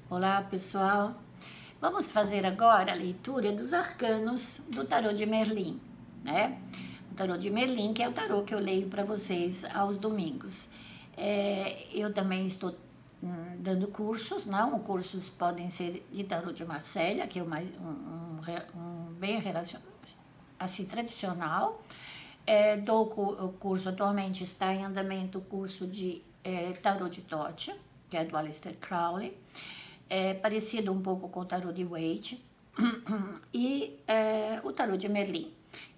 Olá, pessoal. Vamos fazer agora a leitura dos arcanos do tarô de Merlin, né? O tarô de Merlin, que é o tarô que eu leio para vocês aos domingos. Eu também estou dando cursos, não? Cursos podem ser de tarô de Marselha, que é um bem relacionado, assim, tradicional. O curso, atualmente está em andamento o curso de tarô de Thoth, que é do Aleister Crowley. É parecido um pouco com o tarô de Waite e o tarô de Merlin,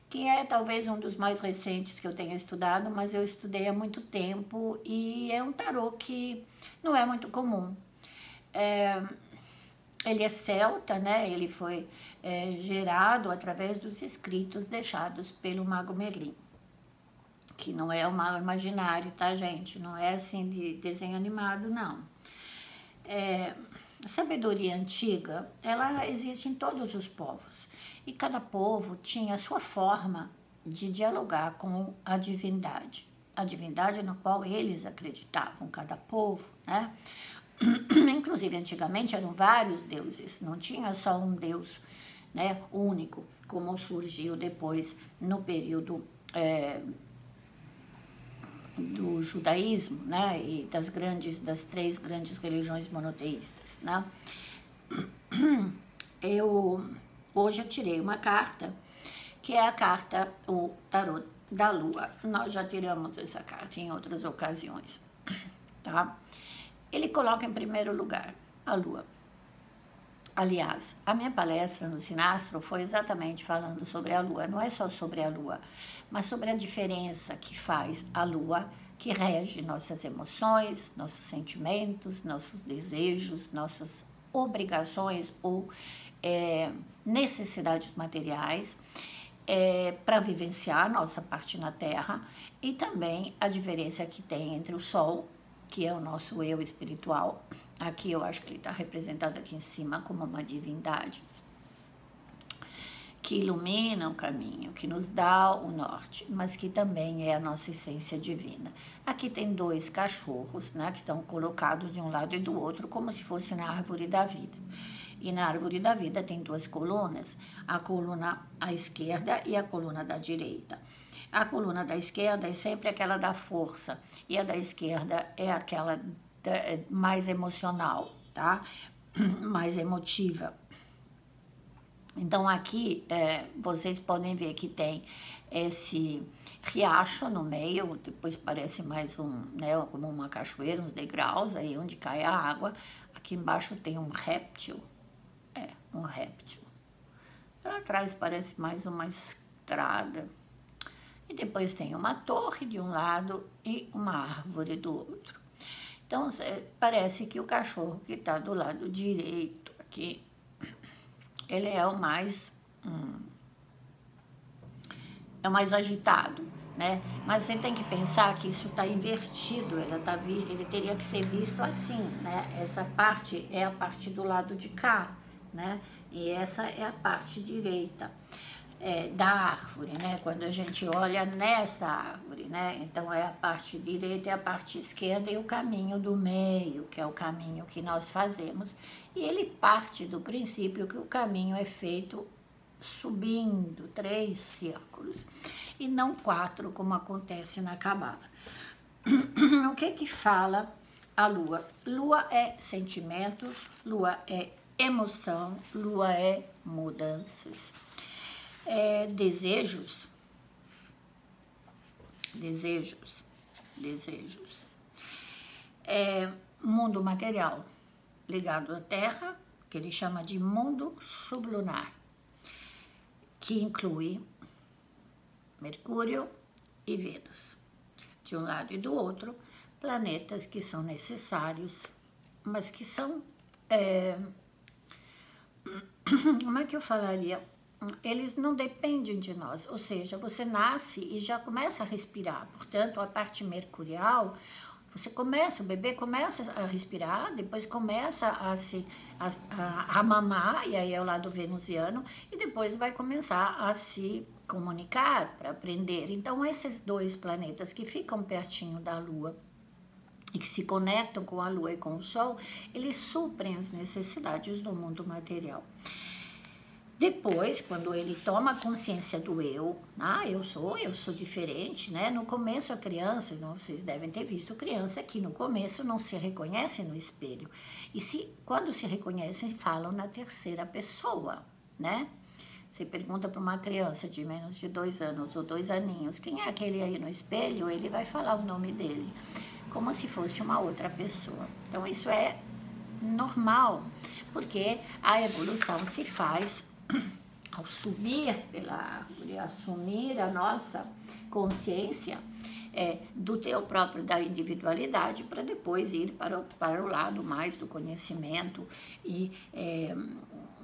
que é talvez um dos mais recentes que eu tenha estudado, mas eu estudei há muito tempo e é um tarô que não é muito comum. Ele é celta, né? Ele foi gerado através dos escritos deixados pelo Mago Merlin, que não é um mago imaginário, tá, gente? Não é assim de desenho animado, não. A sabedoria antiga, ela existe em todos os povos, e cada povo tinha a sua forma de dialogar com a divindade na qual eles acreditavam, cada povo, né? Inclusive, antigamente eram vários deuses, não tinha só um deus, né, único, como surgiu depois no período do judaísmo, né, e das três grandes religiões monoteístas, né? Hoje eu tirei uma carta, que é a carta, o tarô da lua. Nós já tiramos essa carta em outras ocasiões, tá? Ele coloca em primeiro lugar a lua. Aliás, a minha palestra no Sinastro foi exatamente falando sobre a lua. Não é só sobre a lua, mas sobre a diferença que faz a lua, que rege nossas emoções, nossos sentimentos, nossos desejos, nossas obrigações ou necessidades materiais para vivenciar nossa parte na Terra, e também a diferença que tem entre o Sol, que é o nosso eu espiritual. Aqui eu acho que ele está representado aqui em cima como uma divindade que ilumina o caminho, que nos dá o norte, mas que também é a nossa essência divina. Aqui tem dois cachorros, né, que estão colocados de um lado e do outro, como se fosse na árvore da vida. E na árvore da vida tem duas colunas, a coluna à esquerda e a coluna da direita. A coluna da esquerda é sempre aquela da força, e a da esquerda é aquela mais emocional, tá? Mais emotiva. Então aqui vocês podem ver que tem esse riacho no meio, depois parece mais né, como uma cachoeira, uns degraus aí onde cai a água. Aqui embaixo tem um réptil, um réptil. Lá atrás parece mais uma estrada. E depois tem uma torre de um lado e uma árvore do outro. Então, parece que o cachorro que está do lado direito aqui, ele é o mais agitado, né? Mas você tem que pensar que isso está invertido, ele teria que ser visto assim, né? Essa parte é a parte do lado de cá, né? E essa é a parte direita da árvore, né? Quando a gente olha nessa árvore, né? Então é a parte direita e a parte esquerda e o caminho do meio, que é o caminho que nós fazemos. E ele parte do princípio que o caminho é feito subindo 3 círculos e não 4, como acontece na Cabala. O que fala a lua? Lua é sentimentos, lua é emoção, lua é mudanças. Desejos, mundo material ligado à Terra, que ele chama de mundo sublunar, que inclui Mercúrio e Vênus, de um lado e do outro, planetas que são necessários, mas que são, como é que eu falaria? Eles não dependem de nós, ou seja, você nasce e já começa a respirar, portanto, a parte mercurial, o bebê começa a respirar, depois começa a mamar, e aí é o lado venusiano, e depois vai começar a se comunicar para aprender. Então, esses dois planetas que ficam pertinho da Lua e que se conectam com a Lua e com o Sol, eles suprem as necessidades do mundo material. Depois, quando ele toma consciência do eu, eu sou diferente, né? No começo a criança, vocês devem ter visto criança que no começo não se reconhece no espelho. E quando se reconhecem, falam na terceira pessoa, né? Você pergunta para uma criança de menos de 2 anos ou 2 aninhos, quem é aquele aí no espelho? Ele vai falar o nome dele, como se fosse uma outra pessoa. Então isso é normal, porque a evolução se faz ao subir pela árvore, assumir a nossa consciência do teu próprio, da individualidade, para depois ir para o lado mais do conhecimento e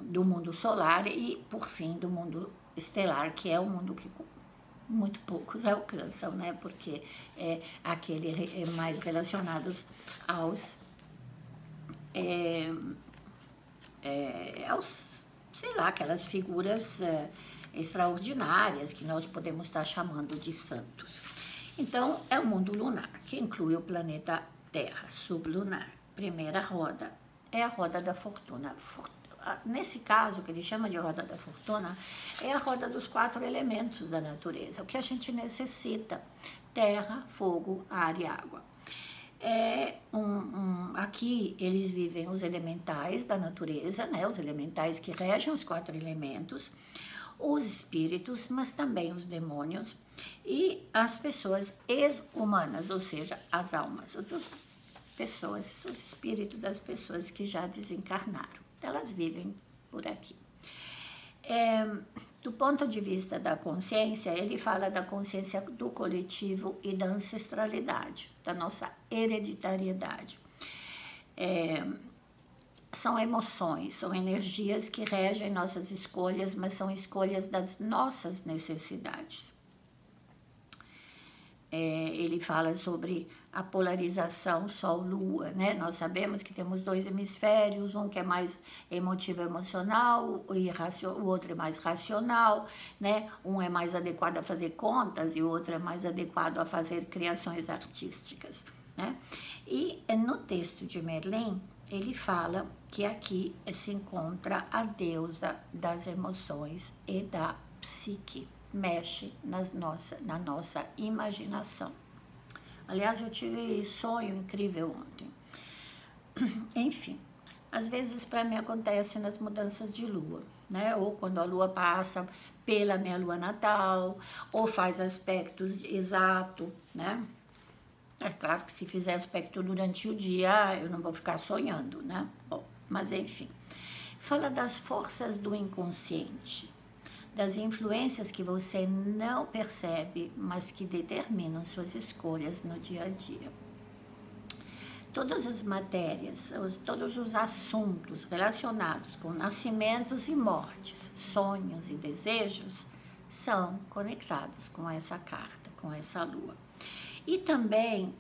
do mundo solar e, por fim, do mundo estelar, que é o mundo que muito poucos alcançam, né? Porque é aquele mais relacionados aos sei lá, aquelas figuras extraordinárias que nós podemos estar chamando de santos. Então, é o mundo lunar, que inclui o planeta Terra, sublunar. Primeira roda é a roda da fortuna. Nesse caso, que ele chama de roda da fortuna, é a roda dos 4 elementos da natureza, o que a gente necessita: terra, fogo, ar e água. Aqui eles vivem os elementais da natureza, né? Os elementais que regem os 4 elementos, os espíritos, mas também os demônios e as pessoas ex-humanas, ou seja, as almas das pessoas, os espíritos das pessoas que já desencarnaram. Elas vivem por aqui. Do ponto de vista da consciência, ele fala da consciência do coletivo e da ancestralidade, da nossa hereditariedade. São emoções, são energias que regem nossas escolhas, mas são escolhas das nossas necessidades. Ele fala sobre a polarização Sol-Lua, né? Nós sabemos que temos 2 hemisférios, um que é mais emotivo-emocional, o outro é mais racional, né? Um é mais adequado a fazer contas e o outro é mais adequado a fazer criações artísticas, né? E no texto de Merlin, ele fala que aqui se encontra a deusa das emoções e da psique. Mexe na nossa imaginação. Aliás, eu tive sonho incrível ontem. Enfim, às vezes para mim acontece nas mudanças de lua, né? Ou quando a lua passa pela minha lua natal, ou faz aspectos exato, né? É claro que se fizer aspecto durante o dia, eu não vou ficar sonhando, né? Bom, mas enfim. Fala das forças do inconsciente, das influências que você não percebe, mas que determinam suas escolhas no dia a dia. Todas as matérias, todos os assuntos relacionados com nascimentos e mortes, sonhos e desejos, são conectados com essa carta, com essa lua. E também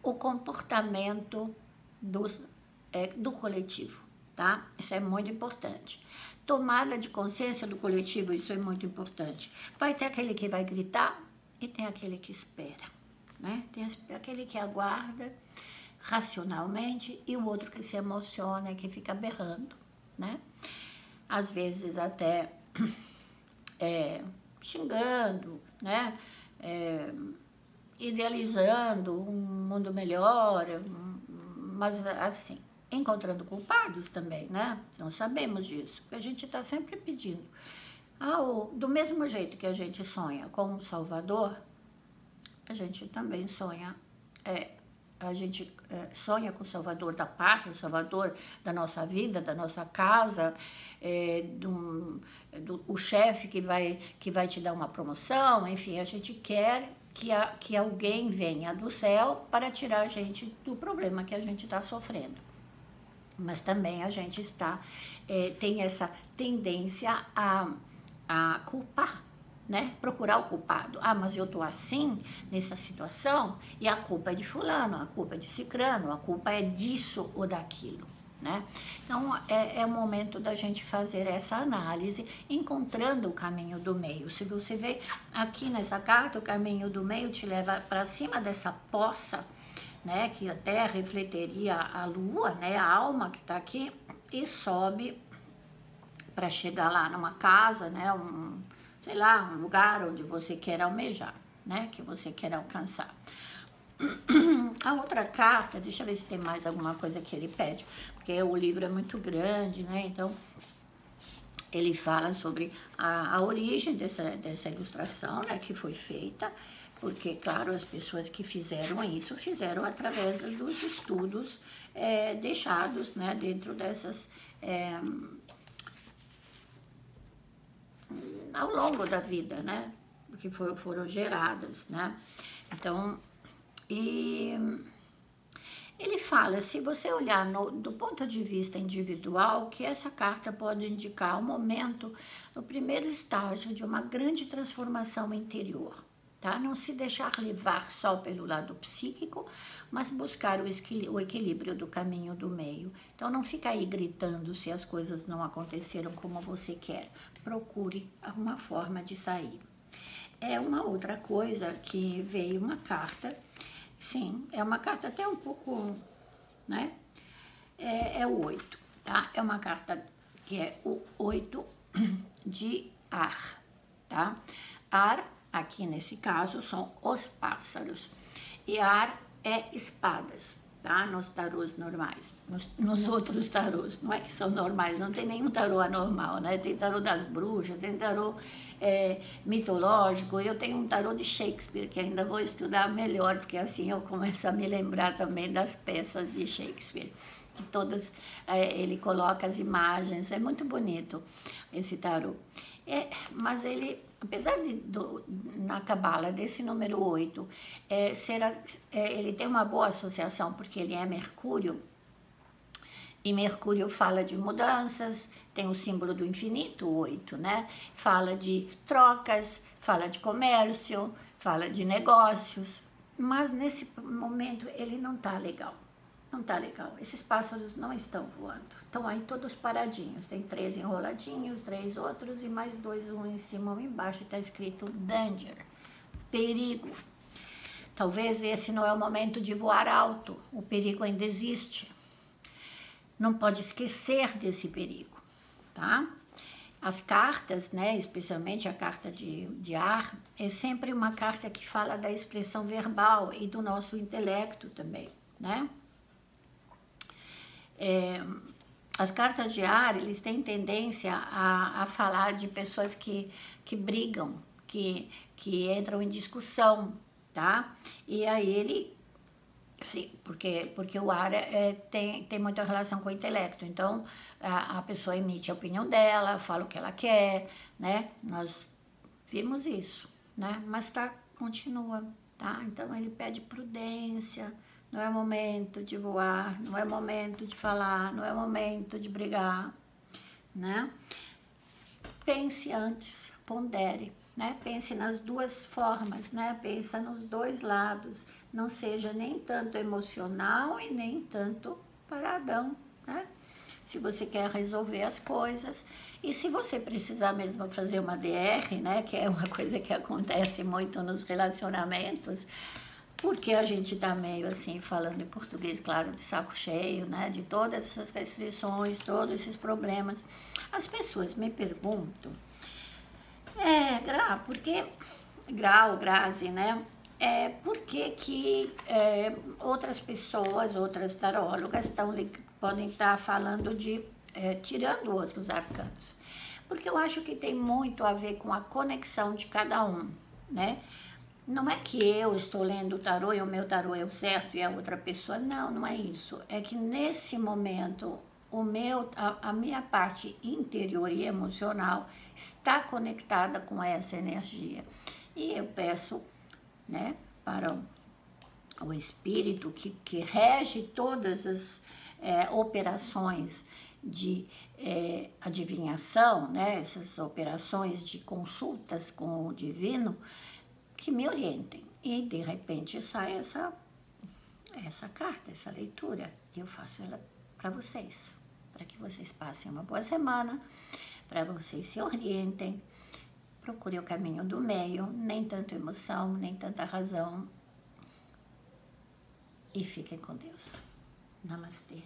o comportamento do coletivo, tá? Isso é muito importante. Tomada de consciência do coletivo, isso é muito importante. Vai ter aquele que vai gritar e tem aquele que espera, né? Tem aquele que aguarda racionalmente e o outro que se emociona e que fica berrando, né? Às vezes até xingando, né? Idealizando um mundo melhor, mas assim, encontrando culpados também, né? Não sabemos disso, porque a gente está sempre pedindo. Do mesmo jeito que a gente sonha com um Salvador, a gente também sonha, sonha com o Salvador da pátria, o Salvador da nossa vida, da nossa casa, o chefe que vai te dar uma promoção, enfim, a gente quer que alguém venha do céu para tirar a gente do problema que a gente está sofrendo. Mas também a gente tem essa tendência a culpar, né? Procurar o culpado. Mas eu tô assim, nessa situação, e a culpa é de fulano, a culpa é de cicrano, a culpa é disso ou daquilo, né? Então, é o momento da gente fazer essa análise, encontrando o caminho do meio. Se você vê aqui nessa carta, o caminho do meio te leva para cima dessa poça, né, que até refletiria a lua, né, a alma que está aqui, e sobe para chegar lá numa casa, né, sei lá, um lugar onde você quer almejar, né, que você quer alcançar. A outra carta, deixa eu ver se tem mais alguma coisa que ele pede, porque o livro é muito grande, né, então ele fala sobre a origem dessa ilustração, né, que foi feita, porque, claro, as pessoas que fizeram isso, fizeram através dos estudos deixados, né, dentro dessas, ao longo da vida, né, que foram geradas, né. Então, ele fala, se você olhar do ponto de vista individual, que essa carta pode indicar o momento, o primeiro estágio de uma grande transformação interior, tá? Não se deixar levar só pelo lado psíquico, mas buscar o equilíbrio do caminho do meio. Então não fica aí gritando se as coisas não aconteceram como você quer. Procure uma forma de sair. É uma outra coisa que veio uma carta. Sim, é uma carta até um pouco, né? É o 8, tá? É uma carta que é o 8 de ar, tá? Ar, aqui nesse caso, são os pássaros. E ar é espadas, tá? Nos tarôs normais. Nos outros tarôs, não é que são normais, não tem nenhum tarô anormal, né? Tem tarô das bruxas, tem tarô mitológico, eu tenho um tarô de Shakespeare, que ainda vou estudar melhor, porque assim eu começo a me lembrar também das peças de Shakespeare. Que todos, ele coloca as imagens, é muito bonito esse tarô. Mas ele, apesar na Cabala, desse número 8, ele tem uma boa associação, porque ele é Mercúrio, e Mercúrio fala de mudanças, tem o símbolo do infinito, o 8, né? Fala de trocas, fala de comércio, fala de negócios, mas nesse momento ele não tá legal. Não tá legal, esses pássaros não estão voando, estão aí todos paradinhos, tem 3 enroladinhos, 3 outros e mais 2, um em cima, um embaixo, está escrito danger, perigo. Talvez esse não é o momento de voar alto, o perigo ainda existe. Não pode esquecer desse perigo, tá? As cartas, né, especialmente a carta de ar, é sempre uma carta que fala da expressão verbal e do nosso intelecto também, né? As cartas de ar, eles têm tendência a falar de pessoas que brigam, que entram em discussão, tá? E aí ele, sim, porque o ar tem muita relação com o intelecto, então a pessoa emite a opinião dela, fala o que ela quer, né? Nós vimos isso, né? Mas continua, tá? Então ele pede prudência. Não é momento de voar, não é momento de falar, não é momento de brigar, né? Pense antes, pondere, né? Pense nas duas formas, né? Pensa nos dois lados, não seja nem tanto emocional e nem tanto paradão, né? Se você quer resolver as coisas e se você precisar mesmo fazer uma DR, né? Que é uma coisa que acontece muito nos relacionamentos, porque a gente tá meio assim, falando em português, claro, de saco cheio, né, de todas essas restrições, todos esses problemas. As pessoas me perguntam, Grazi, né, por que outras pessoas, outras tarólogas podem estar falando de, tirando outros arcanos? Porque eu acho que tem muito a ver com a conexão de cada um, né? Não é que eu estou lendo o tarô e o meu tarô é o certo e a outra pessoa, não é isso. É que nesse momento, a minha parte interior e emocional está conectada com essa energia. E eu peço, né, para o espírito que rege todas as operações de adivinhação, né, essas operações de consultas com o divino, que me orientem. E de repente sai essa carta, essa leitura. Eu faço ela para vocês, para que vocês passem uma boa semana, para vocês se orientem, procure o caminho do meio, nem tanto emoção, nem tanta razão. e fiquem com Deus. Namastê.